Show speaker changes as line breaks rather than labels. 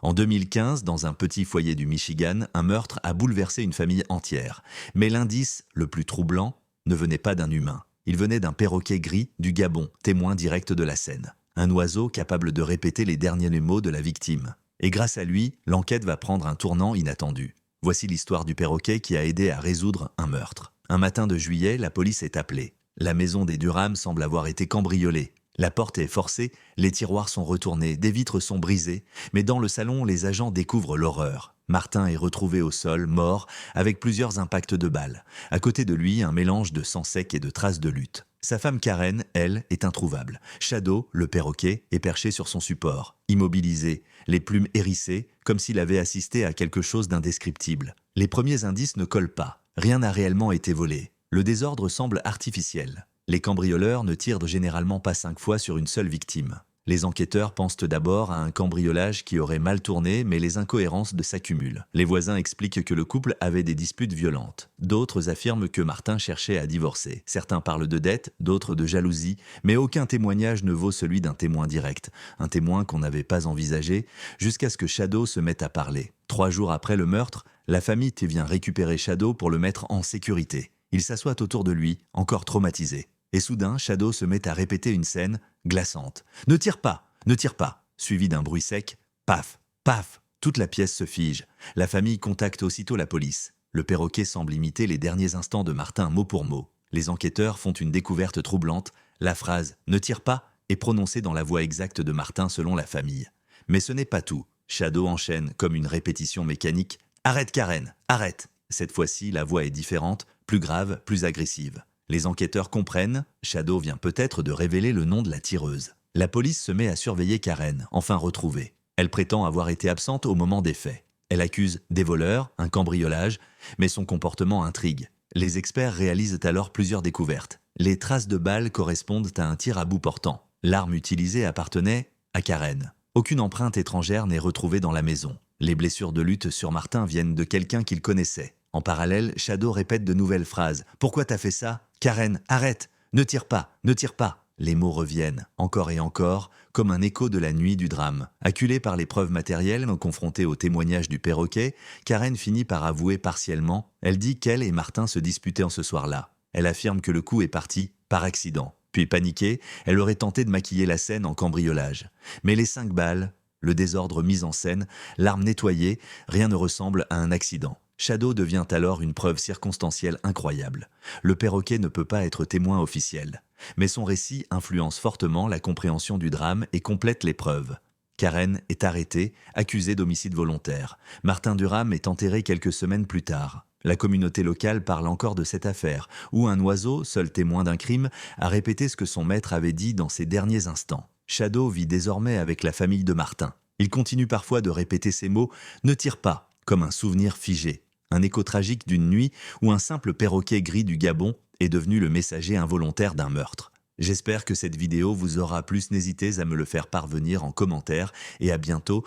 En 2015, dans un petit foyer du Michigan, un meurtre a bouleversé une famille entière. Mais l'indice, le plus troublant, ne venait pas d'un humain. Il venait d'un perroquet gris du Gabon, témoin direct de la scène. Un oiseau capable de répéter les derniers mots de la victime. Et grâce à lui, l'enquête va prendre un tournant inattendu. Voici l'histoire du perroquet qui a aidé à résoudre un meurtre. Un matin de juillet, la police est appelée. La maison des Durham semble avoir été cambriolée. La porte est forcée, les tiroirs sont retournés, des vitres sont brisées, mais dans le salon, les agents découvrent l'horreur. Martin est retrouvé au sol, mort, avec plusieurs impacts de balles. À côté de lui, un mélange de sang sec et de traces de lutte. Sa femme Karen, elle, est introuvable. Shadow, le perroquet, est perché sur son support, immobilisé, les plumes hérissées, comme s'il avait assisté à quelque chose d'indescriptible. Les premiers indices ne collent pas. Rien n'a réellement été volé. Le désordre semble artificiel. Les cambrioleurs ne tirent généralement pas 5 fois sur une seule victime. Les enquêteurs pensent d'abord à un cambriolage qui aurait mal tourné, mais les incohérences s'accumulent. Les voisins expliquent que le couple avait des disputes violentes. D'autres affirment que Martin cherchait à divorcer. Certains parlent de dette, d'autres de jalousie, mais aucun témoignage ne vaut celui d'un témoin direct. Un témoin qu'on n'avait pas envisagé, jusqu'à ce que Shadow se mette à parler. 3 jours après le meurtre, la famille vient récupérer Shadow pour le mettre en sécurité. Ils s'assoient autour de lui, encore traumatisés. Et soudain, Shadow se met à répéter une scène glaçante. « Ne tire pas, ne tire pas !» Suivi d'un bruit sec. Paf, paf, toute la pièce se fige. La famille contacte aussitôt la police. Le perroquet semble imiter les derniers instants de Martin mot pour mot. Les enquêteurs font une découverte troublante. La phrase « Ne tire pas !» est prononcée dans la voix exacte de Martin selon la famille. Mais ce n'est pas tout. Shadow enchaîne comme une répétition mécanique. « Arrête Karen, arrête !» Cette fois-ci, la voix est différente, plus grave, plus agressive. Les enquêteurs comprennent, Shadow vient peut-être de révéler le nom de la tireuse. La police se met à surveiller Karen, enfin retrouvée. Elle prétend avoir été absente au moment des faits. Elle accuse des voleurs, un cambriolage, mais son comportement intrigue. Les experts réalisent alors plusieurs découvertes. Les traces de balles correspondent à un tir à bout portant. L'arme utilisée appartenait à Karen. Aucune empreinte étrangère n'est retrouvée dans la maison. Les blessures de lutte sur Martin viennent de quelqu'un qu'il connaissait. En parallèle, Shadow répète de nouvelles phrases. « Pourquoi t'as fait ça ? Karen, arrête ! Ne tire pas, ne tire pas !» Les mots reviennent, encore et encore, comme un écho de la nuit du drame. Acculée par les preuves matérielles, confrontée au témoignage du perroquet, Karen finit par avouer partiellement. Elle dit qu'elle et Martin se disputaient en ce soir-là. Elle affirme que le coup est parti par accident. Puis paniquée, elle aurait tenté de maquiller la scène en cambriolage. Mais les 5 balles, le désordre mis en scène, l'arme nettoyée, rien ne ressemble à un accident. Shadow devient alors une preuve circonstancielle incroyable. Le perroquet ne peut pas être témoin officiel. Mais son récit influence fortement la compréhension du drame et complète les preuves. Karen est arrêtée, accusée d'homicide volontaire. Martin Durham est enterré quelques semaines plus tard. La communauté locale parle encore de cette affaire, où un oiseau, seul témoin d'un crime, a répété ce que son maître avait dit dans ses derniers instants. Shadow vit désormais avec la famille de Martin. Il continue parfois de répéter ces mots « Ne tire pas » comme un souvenir figé. Un écho tragique d'une nuit où un simple perroquet gris du Gabon est devenu le messager involontaire d'un meurtre. J'espère que cette vidéo vous aura plu. N'hésitez à me le faire parvenir en commentaire et à bientôt